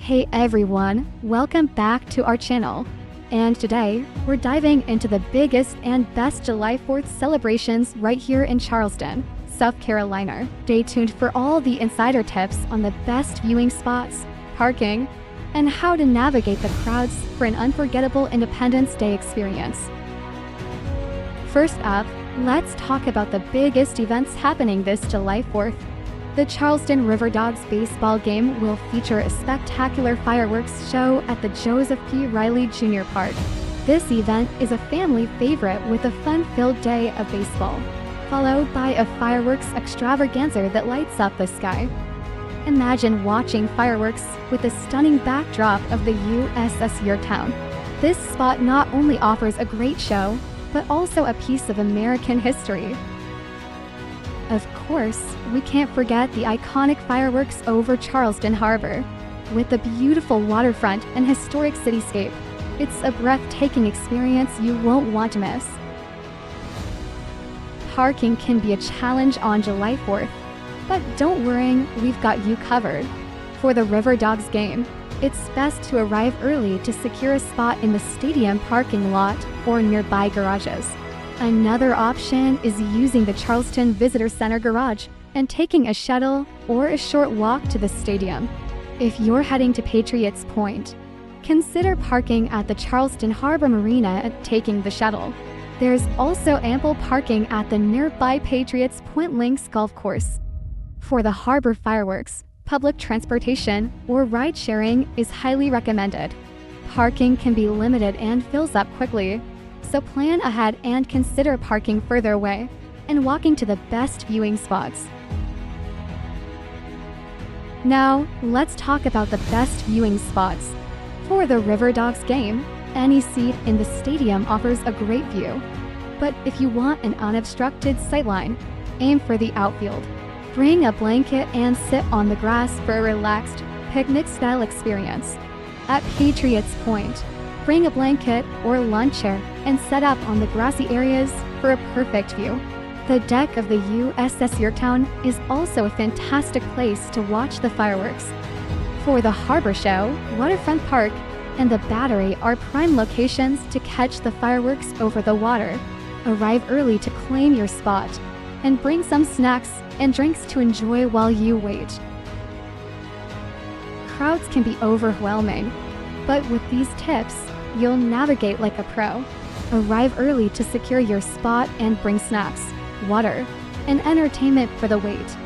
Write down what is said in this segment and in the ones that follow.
Hey everyone, welcome back to our channel. And today, we're diving into the biggest and best July 4th celebrations right here in Charleston, South Carolina. Stay tuned for all the insider tips on the best viewing spots, parking, and how to navigate the crowds for an unforgettable Independence Day experience. First up, let's talk about the biggest events happening this July 4th. The Charleston River Dogs baseball game will feature a spectacular fireworks show at the Joseph P. Riley Jr. Park. This event is a family favorite with a fun-filled day of baseball, followed by a fireworks extravaganza that lights up the sky. Imagine watching fireworks with the stunning backdrop of the USS Yorktown. This spot not only offers a great show, but also a piece of American history. Of course, we can't forget the iconic fireworks over Charleston Harbor. With the beautiful waterfront and historic cityscape, it's a breathtaking experience you won't want to miss. Parking can be a challenge on July 4th, but don't worry, we've got you covered. For the River Dogs game, it's best to arrive early to secure a spot in the stadium parking lot or nearby garages. Another option is using the Charleston Visitor Center garage and taking a shuttle or a short walk to the stadium. If you're heading to Patriots Point, consider parking at the Charleston Harbor Marina and taking the shuttle. There's also ample parking at the nearby Patriots Point Links Golf Course. For the harbor fireworks, public transportation or ride-sharing is highly recommended. Parking can be limited and fills up quickly, so plan ahead and consider parking further away and walking to the best viewing spots. Now, let's talk about the best viewing spots. For the River Dogs game, any seat in the stadium offers a great view. But if you want an unobstructed sightline, aim for the outfield. Bring a blanket and sit on the grass for a relaxed, picnic-style experience. At Patriots Point, bring a blanket or lawn chair and set up on the grassy areas for a perfect view. The deck of the USS Yorktown is also a fantastic place to watch the fireworks. For the harbor show, Waterfront Park and the Battery are prime locations to catch the fireworks over the water. Arrive early to claim your spot, and bring some snacks and drinks to enjoy while you wait. Crowds can be overwhelming, but with these tips, you'll navigate like a pro. Arrive early to secure your spot and bring snacks, water, and entertainment for the wait.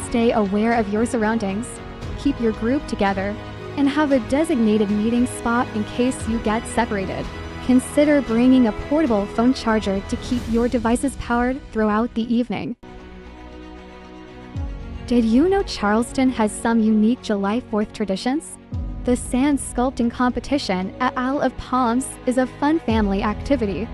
Stay aware of your surroundings, keep your group together, and have a designated meeting spot in case you get separated. Consider bringing a portable phone charger to keep your devices powered throughout the evening. Did you know Charleston has some unique July 4th traditions? The sand sculpting competition at Isle of Palms is a fun family activity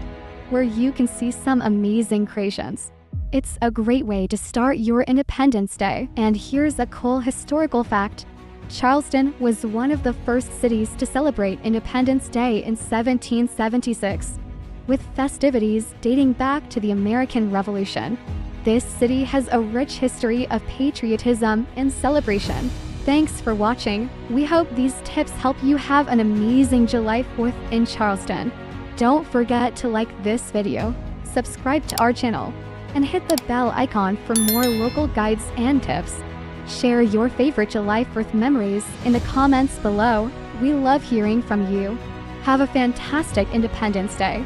where you can see some amazing creations. It's a great way to start your Independence Day. And here's a cool historical fact. Charleston was one of the first cities to celebrate Independence Day in 1776, with festivities dating back to the American Revolution. This city has a rich history of patriotism and celebration. Thanks for watching. We hope these tips help you have an amazing July 4th in Charleston. Don't forget to like this video, subscribe to our channel, and hit the bell icon for more local guides and tips. Share your favorite July 4th memories in the comments below. We love hearing from you. Have a fantastic Independence Day.